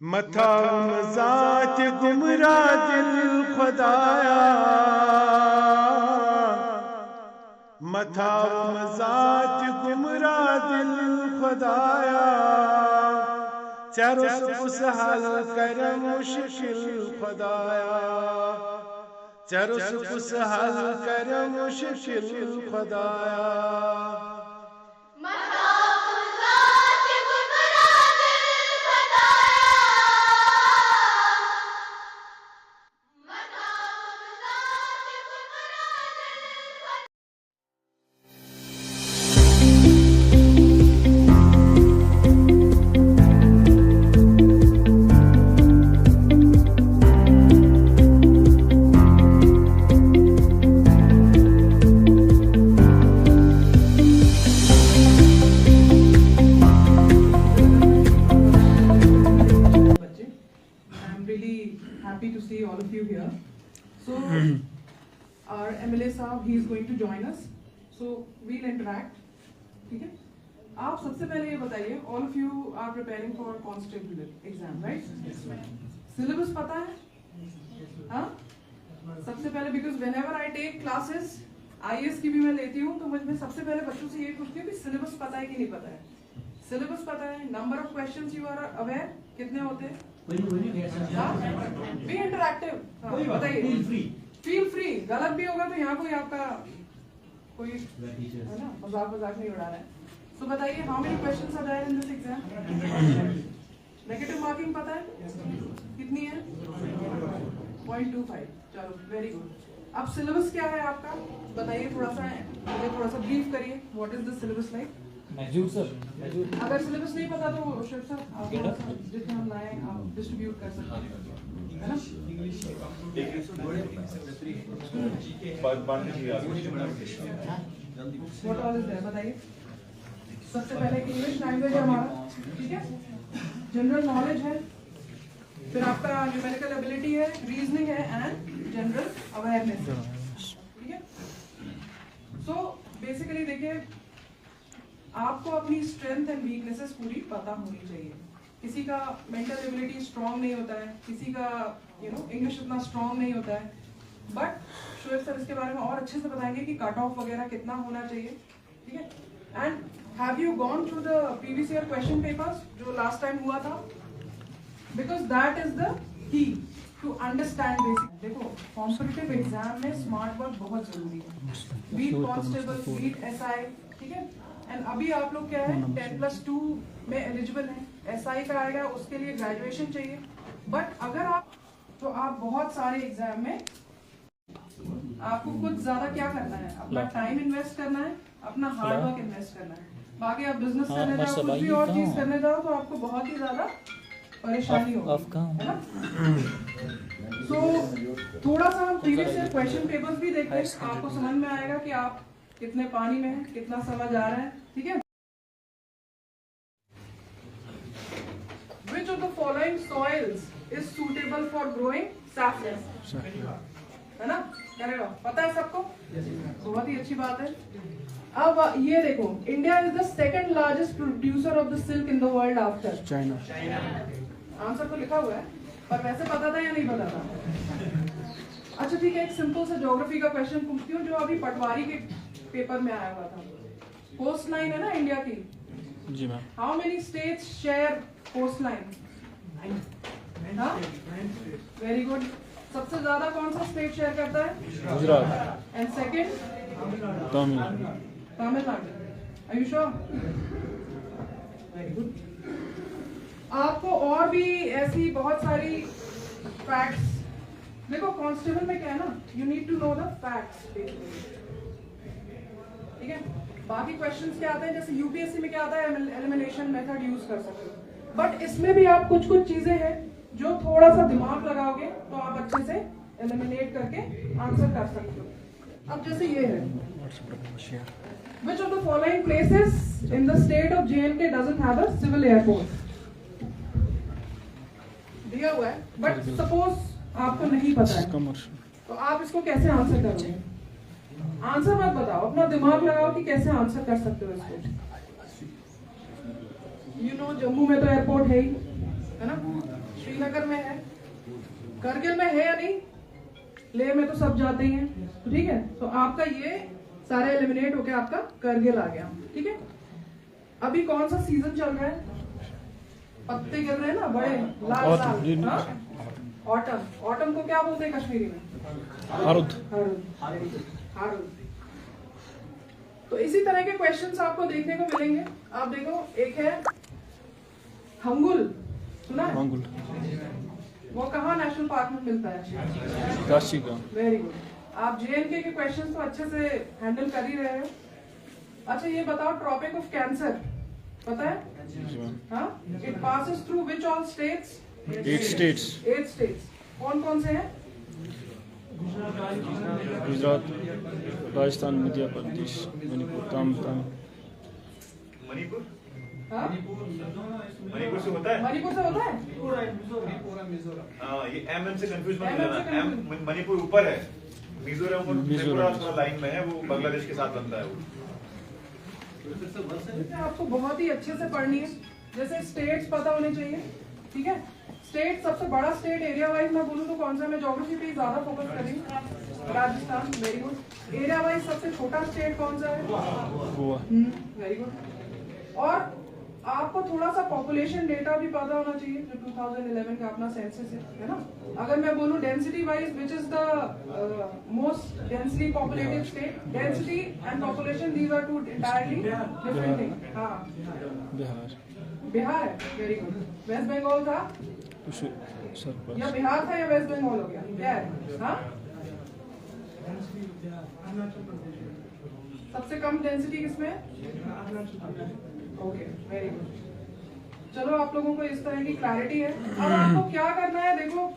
मथा मजात गुमरा दिल खुदाया, मथा मजात गुमरा दिल खुदाया, चरस उस हल कर मुश्किल खुदाया, चरस उस हल कर मुश्किल खुदाया। Happy to see all of you here. So our MLA साहब he is going to join us. So we'll interact. ठीक है? आप सबसे पहले ये बताइए, all of you are preparing for constable exam, right? Yes, ma'am. Syllabus पता है? हाँ? सबसे पहले because whenever I take classes, IAS की भी मैं लेती हूँ, तो मैं सबसे पहले बच्चों से ये पूछती हूँ कि syllabus पता है कि नहीं पता है? Syllabus पता है? Number of questions you are aware? कितने होते हैं? बी इंटरैक्टिव, बताइए। फील फ्री, गलत भी होगा तो यहाँ कोई आपका कोई है ना मजाक नहीं उड़ा रहा है। तो बताइए, how many questions are there in this exam? Negative marking पता है कितनी है? 0.25। चलो वेरी गुड। अब सिलेबस क्या है आपका बताइए, थोड़ा सा ब्रीफ करिए। What is the syllabus like? मजूर सर, अगर सिलेबस नहीं पता तो शिव सर आप जितने हम लाए आप डिस्ट्रीब्यूट कर सकते हैं, है ना? What all is there बताइए। सबसे पहले इंग्लिश लैंग्वेज है हमारा, ठीक है? जनरल नॉलेज है, फिर आपका न्यूमेरिकल एबिलिटी है, रीजनिंग है एंड जनरल अवेयरनेस, ठीक है? सो बेसिकली देखिए, आपको अपनी स्ट्रेंथ एंड वीकनेसेस पूरी पता होनी चाहिए। किसी का मेंटल एबिलिटी स्ट्रांग नहीं होता है, किसी का इंग्लिश इतना स्ट्रांग नहीं होता है, बट शोएब सर इसके बारे में और अच्छे से बताएंगे कि कट ऑफ वगैरह कितना होना चाहिए, ठीक है? And have you gone through the previous year question papers जो लास्ट टाइम हुआ था? Because that is the key to understand basic. देखो, कॉम्पिटिटिव एग्जाम में स्मार्ट वर्क बहुत जरूरी है, बीट कांस्टेबल, बीट एसआई, ठीक है? एंड अभी आप लोग क्या है 10+2 में एलिजिबल हैं, एसआई का आएगा, उसके लिए ग्रेजुएशन चाहिए। बट अगर आप बहुत सारे एग्जाम में आपको कुछ ज्यादा क्या करना है, अपना टाइम इन्वेस्ट करना है, अपना हार्ड वर्क इन्वेस्ट करना है। बाकी आप बिजनेस करने जाओ, कुछ भी और चीज करने जाओ तो आपको बहुत ही ज्यादा परेशानी होगी, है ना? सो थोड़ा सा हम प्रीवियस ईयर क्वेश्चन पेपर्स भी देखते हैं, आपको समझ में आएगा कि आप कितने पानी में है, कितना समझ आ रहा है, ठीक है? Which of the following soils is suitable for growing saffron? है ना? करेगा, पता है सबको? बहुत ही अच्छी बात है। अब ये देखो, India is the second largest producer of the silk in the world after China. Answer तो लिखा हुआ है, पर वैसे पता था या नहीं पता था? अच्छा ठीक है, एक सिंपल सा ज्योग्राफी का क्वेश्चन पूछती हूँ जो अभी पटवारी के पेपर में आया हुआ था। कोस्ट लाइन है ना इंडिया की? जी ma'am. How many states share coast line? Very good. सबसे ज्यादा कौन सा स्टेट शेयर करता है? Gujarat. And second? Tamil Nadu. Are you sure? Very good. आपको और भी ऐसी बहुत सारी फैक्ट्स, देखो कांस्टेबल में क्या है ना, you need to know the facts, ठीक है? बाकी क्वेश्चंस क्या आते हैं, जैसे यूपीएससी में क्या आता है, एलिमिनेशन मेथड यूज कर सकते हो, बट इसमें भी आप कुछ चीजें हैं जो थोड़ा सा दिमाग लगाओगे तो आप अच्छे से एलिमिनेट करके आंसर कर सकते हो। अब जैसे ये है, which of the following places in the state of JNK doesn't have a civil airport? दिया हुआ है, बट सपोज आपको नहीं पता है तो आप इसको कैसे आंसर करोगे? आंसर मत बताओ, अपना दिमाग लगाओ कि कैसे आंसर कर सकते हो इसको। जम्मू में तो एयरपोर्ट है ही, है ना, श्रीनगर में है, करगिल में है या नहीं, लेह में तो सब जाते ही हैं, तो ठीक है। तो आपका ये सारे एलिमिनेट होके आपका करगिल आ गया, ठीक है। अभी कौन सा सीजन चल रहा है? पत्ते गिर रहे हैं ना बड़े लाल लाल, ऑटम। ऑटम को क्या बोलते हैं कश्मीरी में? हारुद। तो इसी तरह के क्वेश्चंस आपको देखने को मिलेंगे। आप देखो, एक है हंगुल, सुना है? हंगुल वो कहाँ नेशनल पार्क में मिलता है? काशी का। Very good. आप JNK के क्वेश्चंस तो अच्छे से हैंडल कर ही रहे हो। अच्छा ये बताओ, ट्रॉपिक ऑफ कैंसर पता है? हाँ, it passes through which all states? 8 states. 8 states. कौन कौन से हैं? गुजरात, राजस्थान, मध्य प्रदेश, मणिपुर, तमिलनाडु। मणिपुर? हाँ? मणिपुर से होता है? मणिपुर से होता है? हाँ, ये MM से कंफ्यूज मत करना। मणिपुर ऊपर है, मिजोरम और त्रिपुरा थोड़ा लाइन में है, वो बांग्लादेश के साथ बनता है वो। आपको बहुत ही अच्छे से पढ़नी है, जैसे स्टेट्स पता होने चाहिए, ठीक है। स्टेट, सबसे बड़ा स्टेट एरिया वाइज मैं बोलूँ तो कौन सा? मैं ज्योग्राफी पे ज्यादा फोकस करेंगे। Rajasthan, very good. Area wise सबसे छोटा स्टेट कौन सा है? गोवा। Very good. और आपको थोड़ा सा पॉपुलेशन डेटा भी पता होना चाहिए, जो 2011 का अपना सेंसस है ना। अगर मैं बोलूँ density wise which is the most densely populated state, density and population these are two entirely different thing. हाँ, बिहार है, वेरी गुड। वेस्ट बंगाल था या बिहार था या वेस्ट बंगाल हो गया? क्या है? हाँ, सबसे कम डेंसिटी किसमें? Okay, very good. चलो, आप लोगों को इस तरह की क्लैरिटी है। अब आपको क्या करना है, देखो,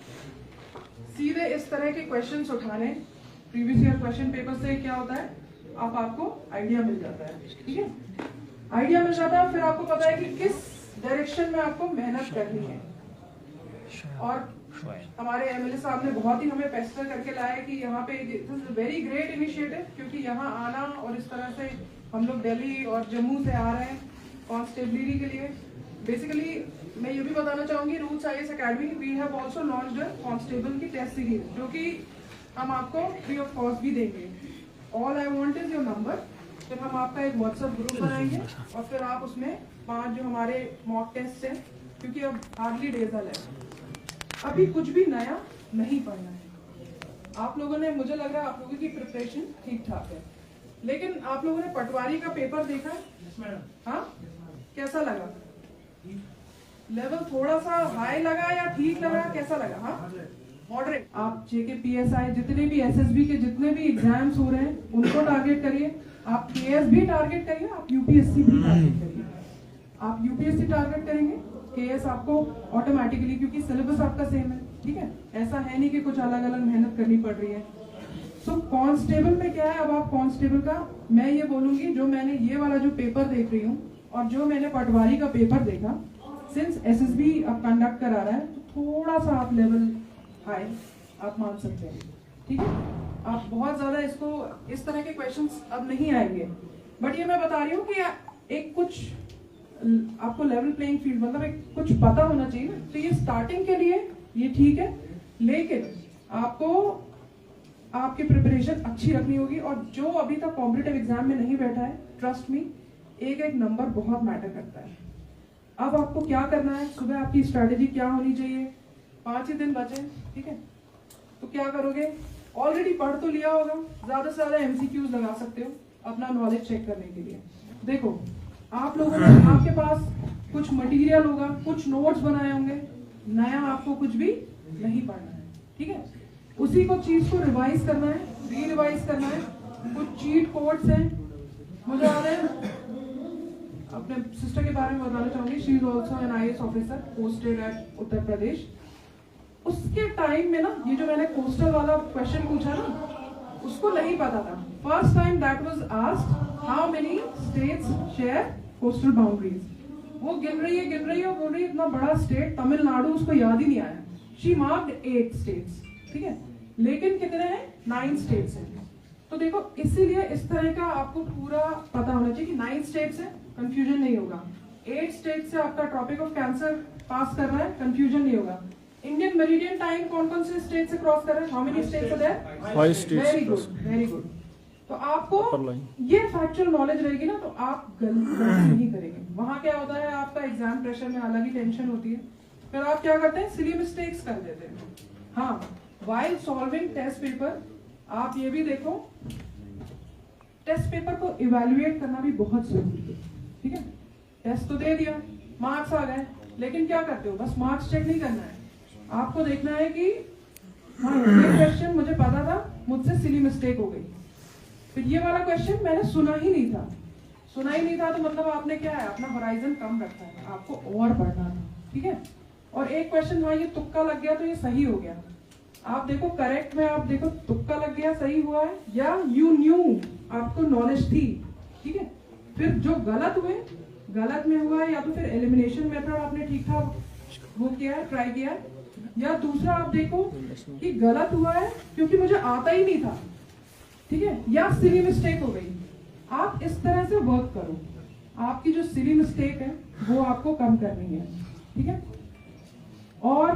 सीधे इस तरह के क्वेश्चंस उठाने। प्रीवियस ईयर क्वेश्चन पेपर से क्या होता है, आपको आइडिया मिल जाता है, ठीक है। आइडिया मिल जाता है, फिर आपको पता है कि किस डायरेक्शन में आपको मेहनत करनी है। और हमारे MLA साहब ने बहुत ही हमें पेस्टर करके लाया कि यहाँ पे वेरी ग्रेट इनिशिएटिव, क्योंकि यहाँ आना और इस तरह से हम लोग दिल्ली और जम्मू से आ रहे हैं कॉन्स्टेबलरी के लिए। बेसिकली मैं ये भी बताना चाहूंगी, Roots IAS academy we have also launched a constable की टेस्ट सीरीज, जो कि हम आपको फ्री ऑफ कॉस्ट भी देंगे। All I want is your number. फिर हम आपका एक व्हाट्सएप ग्रुप बनाएंगे और फिर आप उसमें 5 जो हमारे मॉक टेस्ट हैं, क्योंकि अब हार्डली डेजल है, अभी कुछ भी नया नहीं पढ़ना है। आप लोगों ने, मुझे लग रहा है आप लोगों की प्रिपरेशन ठीक ठाक है, लेकिन आप लोगों ने पटवारी का पेपर देखा है? हाँ, कैसा लगा? लेवल थोड़ा सा हाई लगा या ठीक लगा, कैसा लगा? हाँ, मॉडरेट। आप JK PSI जितने भी SSB के जितने भी एग्जाम्स हो रहे हैं उनको टारगेट करिए। आप KS भी टारगेट करिए, आप UPSC भी टारगेट करिए। आप UPSC टारगेट करेंगे, KS आपको ऑटोमेटिकली, क्योंकि सिलेबस आपका सेम है, ठीक है। ऐसा है नहीं कि कुछ अलग अलग मेहनत करनी पड़ रही है। सो कांस्टेबल में क्या है, अब आप कांस्टेबल का मैं ये बोलूंगी, जो मैंने ये वाला जो पेपर देख रही हूँ और जो मैंने पटवारी का पेपर देखा, सिंस SSB अब कंडक्ट करा रहा है, तो थोड़ा सा आप लेवल हाई आप मान सकते हैं, ठीक है। आप बहुत ज्यादा इसको, इस तरह के क्वेश्चंस अब नहीं आएंगे, बट ये मैं बता रही हूँ कि एक कुछ आपको लेवल प्लेइंग फील्ड, मतलब एक कुछ पता होना चाहिए। तो ये स्टार्टिंग के लिए ये ठीक है, लेकिन आपको आपकी प्रिपरेशन अच्छी रखनी होगी। और जो अभी तक कॉम्पिटिटिव एग्जाम में नहीं बैठा है, ट्रस्ट मी, एक एक नंबर बहुत मैटर करता है। अब आपको क्या करना है, सुबह आपकी स्ट्रेटेजी क्या होनी चाहिए? 5 ही दिन बचे, ठीक है, तो क्या करोगे? ऑलरेडी पढ़ तो लिया होगा, ज्यादा से ज्यादा MCQs लगा सकते हो अपना नॉलेज चेक करने के लिए। देखो, आप लोगों ने, आपके पास कुछ मटेरियल होगा, कुछ नोट्स बनाए होंगे, नया आपको कुछ भी नहीं पढ़ना है, ठीक है। उसी को चीज को रिवाइज करना है, री रिवाइज करना है। कुछ चीट कोड्स हैं, मुझे याद है, अपने सिस्टर के बारे में बताना चाहूंगी। She is also an IAS officer posted at Uttar Pradesh. उसके टाइम में ना, ये जो मैंने कोस्टल वाला क्वेश्चन पूछा ना, उसको नहीं पता था। First time that was asked, how many states share coastal boundaries. वो गिन रही है और बोल रही है, इतना बड़ा स्टेट तमिलनाडु, उसको याद ही नहीं आया। शी मार्क्ड 8 स्टेट्स, ठीक है, लेकिन कितने हैं? 9 स्टेट्स हैं। तो देखो इसीलिए इस तरह का आपको पूरा पता होना चाहिए कि 9 स्टेट्स है, कंफ्यूजन नहीं होगा। 8 स्टेट से आपका ट्रॉपिक ऑफ कैंसर पास कर रहा है, कंफ्यूजन नहीं होगा। इंडियन मेरिडियन टाइम कौन कौन से स्टेट से क्रॉस कर रहा है? How many states are there? 5 states. Very good, very good. तो आपको Upper line. ये फैक्चुअल नॉलेज रहेगी ना, तो आप गलती नहीं करेंगे। वहां क्या होता है, आपका एग्जाम प्रेशर में अलग ही टेंशन होती है, फिर आप क्या करते हैं? सिली मिस्टेक्स कर देते हैं। हाँ, वाइल सॉल्विंग टेस्ट पेपर आप ये भी देखो, टेस्ट पेपर को इवैल्यूएट करना भी बहुत जरूरी है, ठीक है। टेस्ट तो दे दिया, मार्क्स आ गए, लेकिन क्या करते हो? बस मार्क्स चेक नहीं करना है, आपको देखना है कि हाँ ये क्वेश्चन मुझे पता था, मुझसे सिली मिस्टेक हो गई। फिर ये वाला क्वेश्चन मैंने सुना ही नहीं था, सुना ही नहीं था तो मतलब आपने क्या है, अपना होराइजन कम रखा है, आपको और बढ़ना था, ठीक है। और एक क्वेश्चन हाँ ये तुक्का लग गया तो ये सही हो गया, आप देखो करेक्ट में, आप देखो तुक्का लग गया सही हुआ है, या यू न्यू आपको नॉलेज थी, ठीक है। फिर जो गलत हुए, गलत में हुआ है, या तो फिर एलिमिनेशन मेथड आपने ठीक ठाक वो किया है, ट्राई किया है, या दूसरा आप देखो कि गलत हुआ है क्योंकि मुझे आता ही नहीं था, ठीक है, या सिली मिस्टेक हो गई। आप इस तरह से वर्क करो, आपकी जो सिली मिस्टेक है वो आपको कम करनी है, ठीक है। और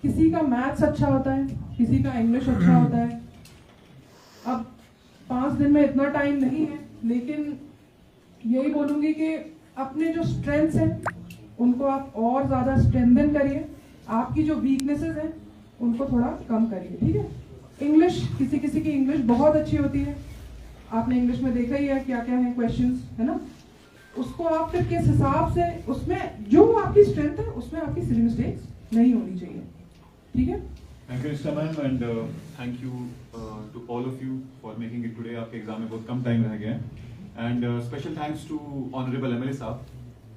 किसी का मैथ्स अच्छा होता है, किसी का इंग्लिश अच्छा होता है। अब 5 दिन में इतना टाइम नहीं है, लेकिन यही बोलूंगी कि अपने जो स्ट्रेंथ्स हैं उनको आप और ज्यादा स्ट्रेंथन करिए, आपकी जो वीकनेसेस हैं उनको थोड़ा कम करिए, ठीक है। इंग्लिश, किसी किसी की इंग्लिश बहुत अच्छी होती है, आपने इंग्लिश में देखा ही है क्या क्या है क्वेश्चंस, है ना, उसको आप फिर किस हिसाब से, उसमें जो आपकी स्ट्रेंथ है उसमें आपकी सिली मिस्टेक्स नहीं होनी चाहिए, ठीक है। Thank you, Mr. Ma'am, and thank you to all of you for making it today. आपके एग्जाम में बहुत कम टाइम रह गया है, and special thanks to Honorable MLA साहब,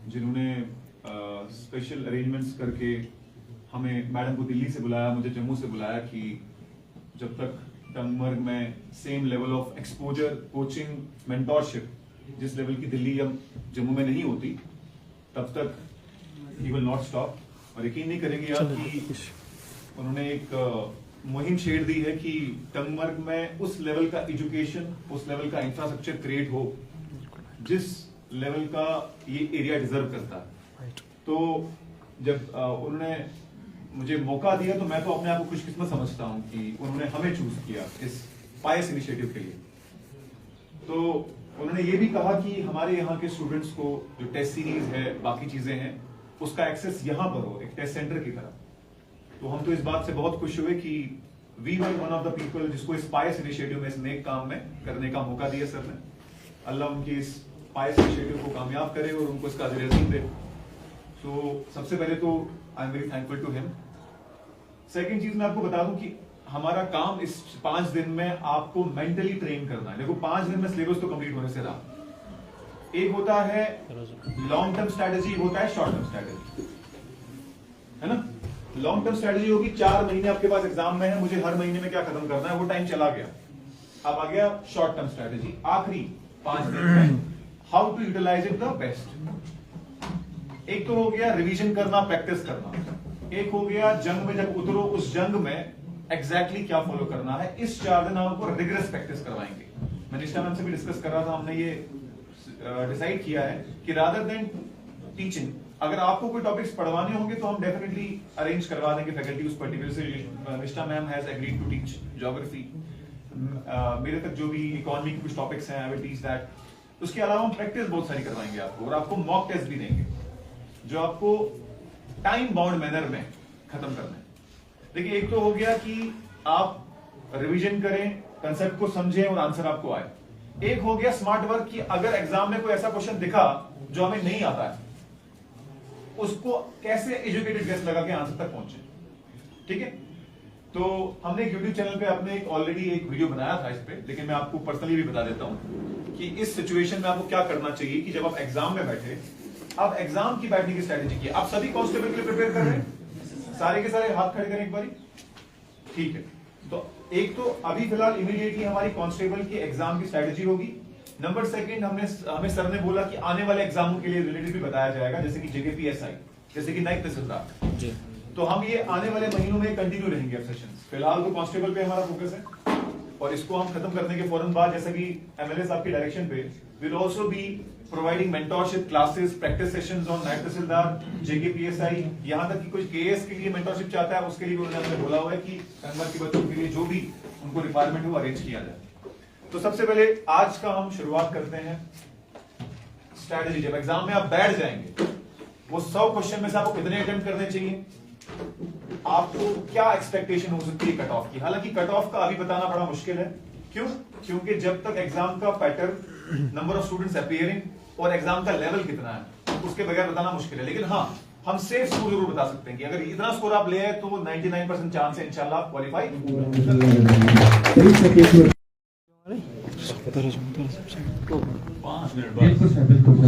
जिन्होंने स्पेशल अरेंजमेंट्स करके हमें, मैडम को दिल्ली से बुलाया, मुझे जम्मू से बुलाया, कि जब तक टंगमर्ग में same level of exposure, coaching, mentorship जिस लेवल की दिल्ली या जम्मू में नहीं होती, तब तक ही विल नॉट स्टॉप। और यकीन नहीं करेंगे यार कि उन्होंने एक मुहिम छेड़ दी है कि टंगमर्ग में उस लेवल का एजुकेशन, उस लेवल का इंफ्रास्ट्रक्चर क्रिएट हो जिस लेवल का ये एरिया डिजर्व करता है। तो जब उन्होंने मुझे मौका दिया तो मैं तो अपने आप को खुशकिस्मत समझता हूं कि उन्होंने हमें चूज किया इस पायस इनिशिएटिव के लिए। तो उन्होंने ये भी कहा कि हमारे यहाँ के स्टूडेंट्स को जो टेस्ट सीरीज है, बाकी चीजें हैं, उसका एक्सेस यहाँ पर हो, एक टेस्ट सेंटर की तरह। तो हम तो इस बात से बहुत खुश हुए कि we were one of the people जिसको इस पायस इनिशिएटिव में, इस नेक काम में करने का मौका दिया सर ने। अल्लाह उनकी इस पायस इनिशिएटिव को कामयाब करे और उनको इसका अजर अज़ीम दे। तो सबसे पहले तो I am very thankful to him. Second चीज मैं आपको बता दूं कि हमारा काम इस 5 दिन में आपको मेंटली ट्रेन करना है। देखो 5 दिन में सिलेबस तो कंप्लीट होने से रहा, एक होता है लॉन्ग टर्म स्ट्रेटेजी, होता है शॉर्ट टर्म स्ट्रेटेजी, है ना। लॉन्ग टर्म स्ट्रेटेजी होगी 4 महीने आपके पास एग्जाम में है, मुझे हर महीने में क्या खत्म करना है, वो टाइम चला गया। अब आ गया शॉर्ट टर्म स्ट्रेटेजी, आखिरी 5 दिन में how to utilise it the best. एक तो हो गया रिवीजन करना, प्रैक्टिस करना। एक हो गया जंग में जब उतरो, उस जंग में एग्जैक्टली क्या फॉलो करना है। इस 4 दिन आपको रिग्रेस प्रैक्टिस करवाएंगे। मैं निष्ठा मैम से भी डिस्कस कर रहा था, हमने ये डिसाइड किया है कि रादर देन टीचिंग, अगर आपको कोई टॉपिक्स पढ़वाने होंगे तो हम डेफिनेटली अरेंज करवा देंगे फैकल्टी उस पर्टिकुलर से। Nishtha ma'am has agreed to teach geography, मेरे तक जो भी इकोनॉमी के कुछ टॉपिक्स हैं आई विल टीच दैट। उसके अलावा हम प्रैक्टिस बहुत सारी करवाएंगे आपको, और आपको मॉक टेस्ट भी देंगे जो आपको टाइम बाउंड मैनर में खत्म करना है। देखिए एक तो हो गया कि आप रिवीजन करें, कंसेप्ट को समझें और आंसर आपको आए। एक हो गया स्मार्ट वर्क कि अगर एग्जाम में कोई ऐसा क्वेश्चन दिखा जो हमें नहीं आता है, उसको कैसे एजुकेटेड गेस लगा के आंसर तक पहुंचे, ठीक है। तो हमने एक यूट्यूब चैनल पे अपने ऑलरेडी एक वीडियो बनाया था इस पे, लेकिन मैं आपको पर्सनली भी बता देता हूं कि इस सिचुएशन में आपको क्या करना चाहिए कि जब आप एग्जाम में बैठे, अब एग्जाम की बैठने की स्ट्रेटेजी की। आप सभी कांस्टेबल के लिए प्रिपेयर कर रहे हैं, सारे के सारे हाथ खड़े करें एक बारी, ठीक है। तो एक तो अभी फिलहाल इमीडिएटली हमारी कांस्टेबल की एग्जाम की स्ट्रेटेजी होगी। नंबर सेकंड, हमें सर ने बोला कि आने वाले एग्जामों के लिए रिलेटेड भी बताया जाएगा, जैसे कि जेकेपीएसआई, जैसे कि नाइक तहसीलदार, तो हम ये आने वाले महीनों में कंटिन्यू रहेंगे सेशंस। फिलहाल तो कांस्टेबल पे हमारा फोकस है और इसको हम खत्म करने के फौरन बाद, जैसा कि एमएलए साहब की डायरेक्शन पे, will also be providing mentorship classes, practice sessions on नायब तहसीलदार, जेकेपीएसआई, यहां तक कि कोई केएस के लिए मेंटरशिप चाहता है उसके लिए उन्होंने बोला हुआ है कि कंवर के बच्चों के लिए जो भी उनको रिक्वायरमेंट हो अरेंज किया जाए। तो सबसे पहले आज का हम शुरुआत करते हैं स्ट्रेटेजी। जब एग्जाम में आप बैठ जाएंगे, वो 100 क्वेश्चन में से आपको कितने अटेम्प्ट करने चाहिए, आपको क्या एक्सपेक्टेशन हो सकती है कट ऑफ की। हालांकि कट ऑफ का अभी बताना बड़ा मुश्किल है। क्यों? क्योंकि जब तक एग्जाम का pattern, number of students appearing और एग्जाम का लेवल कितना है, उसके बगैर बताना मुश्किल है। लेकिन हाँ, हम सेफ स्कोर जरूर बता सकते हैं कि अगर इतना स्कोर आप ले आए तो 99% चांस है इंशाल्लाह आप क्वालिफाई। बिल्कुल सर,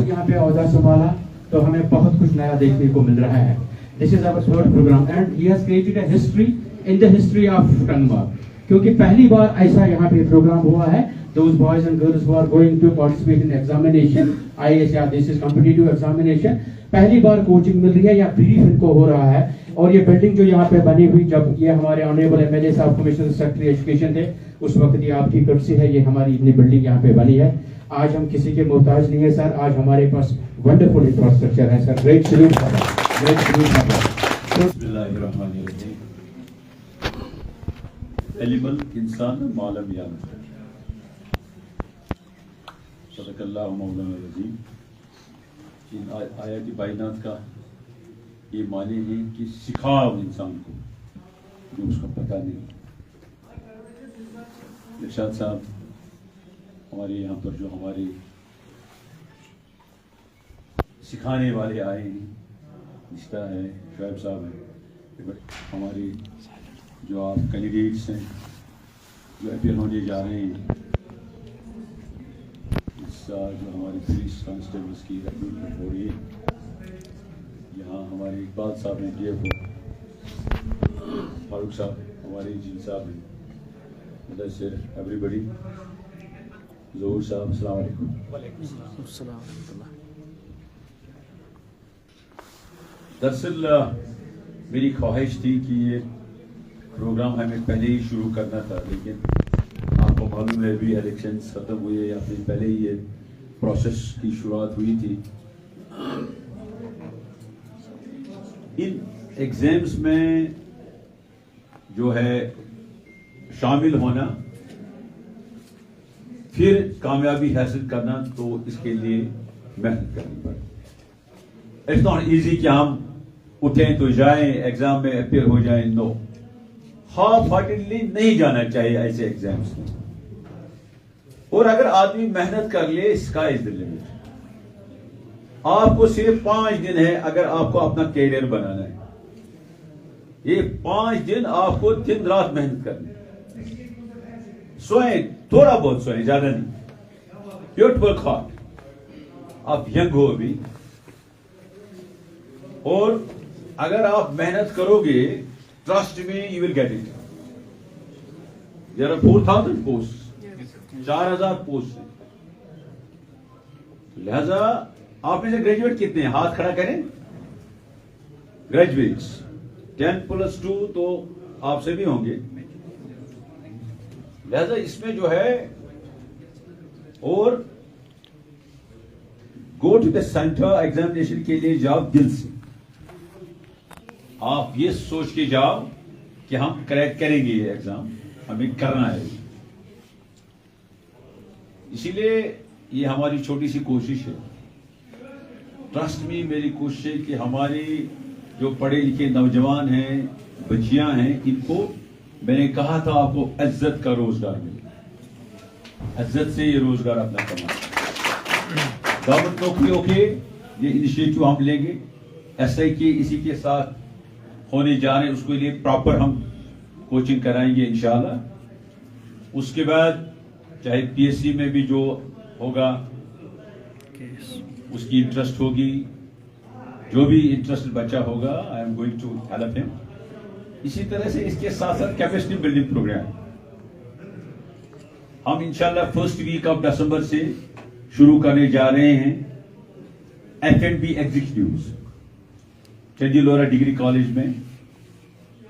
यहाँ पे औजार संभाला तो हमें बहुत कुछ नया देखने को मिल रहा है। This is our third program and he has created a history in the history of Tangma, क्योंकि पहली बार ऐसा यहाँ पे प्रोग्राम हुआ है। Those boys and girls who are going to participate in examination, IAS या this is competitive examination, पहली बार coaching मिल रही है या ब्रीफ इनको हो रहा है। और ये बिल्डिंग जो यहाँ पे बनी हुई, जब ये हमारे ऑनरेबल एमएलए साहब कमिश्नर सेक्रेटरी एजुकेशन थे, उस वक्त ये आपकी कर्सी है, ये हमारी इतनी बिल्डिंग यहाँ पे बनी है। आज हम किसी के मोहताज नहीं है सर, आज हमारे पास वंडरफुल इंफ्रास्ट्रक्चर है sir. Great salute sir, great salute sir. एलिमल इंसान मालम या सदकल्लाहु मौलाना रज़ीम। इन आयत बायनात का ये माने हैं कि सिखाओ इंसान को जो उसका पता नहीं। इरशाद साहब हमारे यहाँ पर जो हमारे सिखाने वाले आए हैं, रिश्ता है, शुएब साहब हैं, हमारे जो आप कैंडिडेट्स हैं जो अपीयर होने जा रहे हैं, इस साल जो हमारे पुलिस कांस्टेबल्स की रिक्रूटमेंट हो रही है, यहाँ हमारे इकबाल साहब हैं, DFO फारूक साहब, हमारे जी साहब हैं, मुदस्सिर, एवरीबडी, ज़हूर साहब, अस्सलाम वालेकुम। दरअसल मेरी ख्वाहिश थी कि ये प्रोग्राम हमें पहले ही शुरू करना था, लेकिन आपको मालूम है अभी इलेक्शंस ख़त्म हुए या फिर पहले ही ये प्रोसेस की शुरुआत हुई थी। इन एग्ज़ाम्स में जो है शामिल होना, फिर कामयाबी हासिल करना, तो इसके लिए मेहनत करनी पड़े। इट्स नॉट इजी कि हम उठें तो जाएं, एग्जाम में अपीयर हो जाएं। नो, हाफ हार्टेडली नहीं जाना चाहिए ऐसे एग्जाम्स में। और अगर आदमी मेहनत कर ले, स्काई इज द लिमिट। आपको सिर्फ 5 दिन है अगर आपको अपना कैरियर बनाना है। ये 5 दिन आपको दिन रात मेहनत करनी है। सोएं, थोड़ा बहुत सोएं, ज्यादा नहीं। Don't work hard. आप यंग हो अभी, और अगर आप मेहनत करोगे, trust me you will get it. There are 4000 post, 4000 post. लिहाजा आप में से ग्रेजुएट कितने हैं? हाथ खड़ा करें। ग्रेजुएट्स 10+2 तो आपसे भी होंगे। लिहाजा इसमें जो है, और go to the centre examination के लिए जाओ दिल से। आप ये सोच के जाओ कि हम क्रैक करेंगे ये एग्जाम, हमें करना है। इसीलिए ये हमारी छोटी सी कोशिश है। ट्रस्ट में मेरी कोशिश है कि हमारे जो पढ़े लिखे नौजवान हैं, बच्चियां हैं, इनको मैंने कहा था आपको इज्जत का रोजगार मिले। इज्जत से ये रोजगार अपना कमाए। गवर्नमेंट नौकरियों के ये इनिशिएटिव हम लेंगे। SI के इसी के साथ होने जा रहे हैं, उसके लिए प्रॉपर हम कोचिंग कराएंगे इंशाल्लाह। उसके बाद चाहे PSC में भी जो होगा उसकी इंटरेस्ट होगी, जो भी इंटरेस्टेड बच्चा होगा, I am going to help him. इसी तरह से इसके साथ साथ कैपेसिटी बिल्डिंग प्रोग्राम हम इंशाल्लाह फर्स्ट वीक ऑफ दिसंबर से शुरू करने जा रहे हैं। F&B एग्जीक्यूटिव्स चंडीलोरा डिग्री कॉलेज में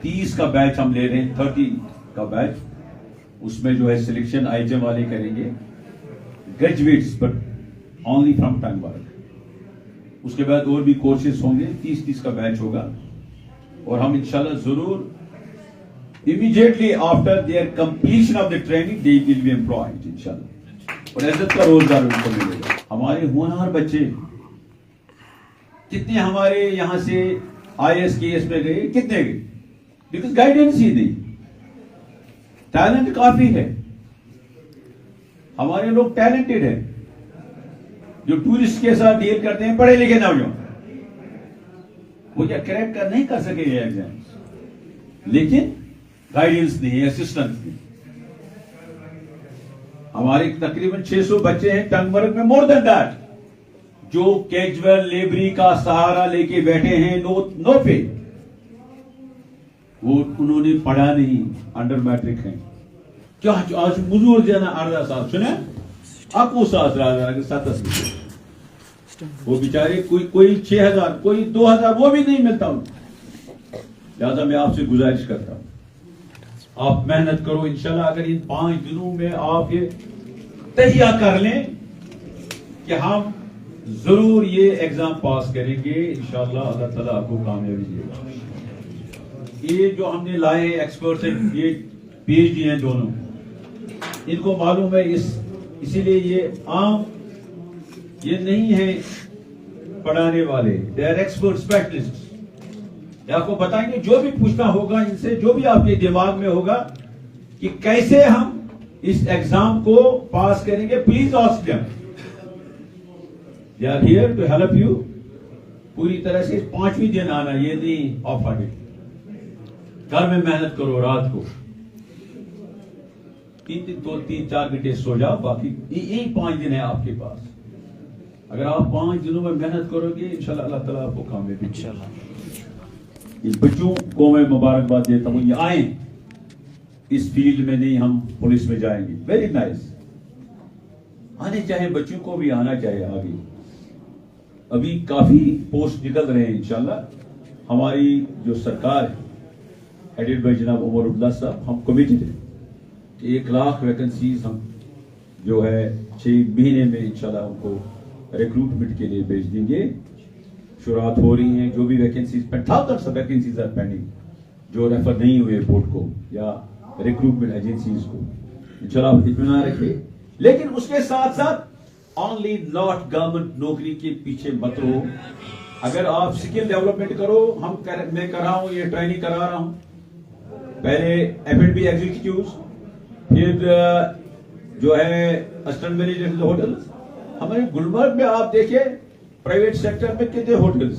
30 का बैच हम ले रहे हैं, 30 का बैच। उसमें जो है सिलेक्शन आईजम वाले करेंगे, graduates but only from Tangmarg. उसके बाद और भी कोर्सेज होंगे, 30 का बैच होगा। और हम इंशाल्लाह जरूर immediately after their completion of the training they will be employed इंशाल्लाह, और इज्जत का रोजगार उनको मिलेगा। हमारे होनहार बच्चे कितने हमारे यहां से IAS KS में गए, कितने गए? बिकॉज गाइडेंस ही नहीं, टैलेंट काफी है, हमारे लोग टैलेंटेड है। जो टूरिस्ट के साथ डील करते हैं पढ़े लिखे नौजवान, वो क्या क्रैक कर नहीं कर सके ये एग्जाम, लेकिन गाइडेंस नहीं, असिस्टेंस नहीं। हमारे तकरीबन 600 बच्चे हैं टंगमर्ग में, मोर देन दैट, जो कैजुअल लेबरी का सहारा लेके बैठे हैं, नो पे। वो उन्होंने पढ़ा नहीं, अंडर मैट्रिक हैं। क्या आज मजूर देना 18 साल सुने, आपको 7 वो बेचारे कोई 6000, कोई 2000, वो भी नहीं मिलता उनको। लिहाजा मैं आपसे गुजारिश करता हूं, आप मेहनत करो इंशाल्लाह। अगर इन 5 दिनों में आप ये तैयार कर लें कि हम जरूर ये एग्जाम पास करेंगे इंशाल्लाह, अल्लाह ताला आपको कामयाबी देगा। ये जो हमने लाए एक्सपर्ट्स हैं, ये PhD हैं दोनों, इनको मालूम है, इसीलिए ये आम ये नहीं है पढ़ाने वाले, दे आर एक्सपर्ट स्पेशलिस्ट। आपको बताएंगे जो भी पूछना होगा इनसे, जो भी आपके दिमाग में होगा कि कैसे हम इस एग्जाम को पास करेंगे, please ask them, they are here to help you. पूरी तरह से 5वें दिन आना, ये नहीं ऑफ आ गई। घर में मेहनत करो, रात को 3-4 घंटे सो जाओ, बाकी यही 5 दिन है आपके पास। अगर आप 5 दिनों में मेहनत करोगे इंशाल्लाह अल्लाह ताला आपको कामयाबी इंशाल्लाह। इन बच्चों को मैं मुबारकबाद देता हूं, ये आए इस फील्ड में, नहीं हम पुलिस में जाएंगे, वेरी नाइस, आने चाहे, बच्चों को भी आना चाहिए आगे। अभी काफी पोस्ट निकल रहे हैं इंशाल्लाह। हमारी जो सरकार है हेडेड बाय जनाब उमर अब्दुल्ला साहब, हम कमिटेड है, 1 लाख वैकेंसीज हम जो है 6 महीने में इंशाल्लाह उनको रिक्रूटमेंट के लिए भेज देंगे। शुरुआत हो रही है, जो भी वैकेंसीज 5000 वैकेंसीज आर पेंडिंग, जो रेफर नहीं हुए बोर्ड को या रिक्रूटमेंट एजेंसीज को, इंशाल्लाह आप इत्मीनान रखिए। लेकिन उसके साथ साथ ओनली नॉट गवर्नमेंट नौकरी के पीछे मत रहो। अगर आप स्किल डेवलपमेंट करो, मैं कर रहा हूं, ये ट्रेनिंग करा रहा हूं, पहले F&B एग्जीक्यूटिव, फिर जो है असिस्टेंट मैनेजर होटल। हमारे गुलमर्ग में आप देखिए प्राइवेट सेक्टर में कितने होटल्स,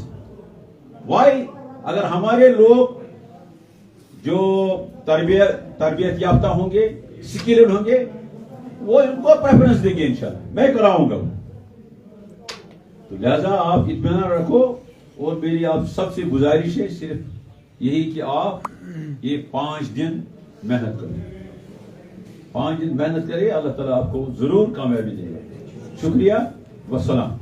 वाई? अगर हमारे लोग जो तरबियत याफ्ता होंगे, स्किल्ड होंगे, वो इनको प्रेफरेंस देंगे इंशाल्लाह, मैं कराऊंगा। तो लिहाजा आप इत्मीनान रखो, और मेरी आप सबसे गुजारिश है सिर्फ यही कि आप ये 5 दिन मेहनत करें, 5 दिन मेहनत करें, अल्लाह ताला आपको जरूर कामयाबी देगा। शुक्रिया, वस्सलाम।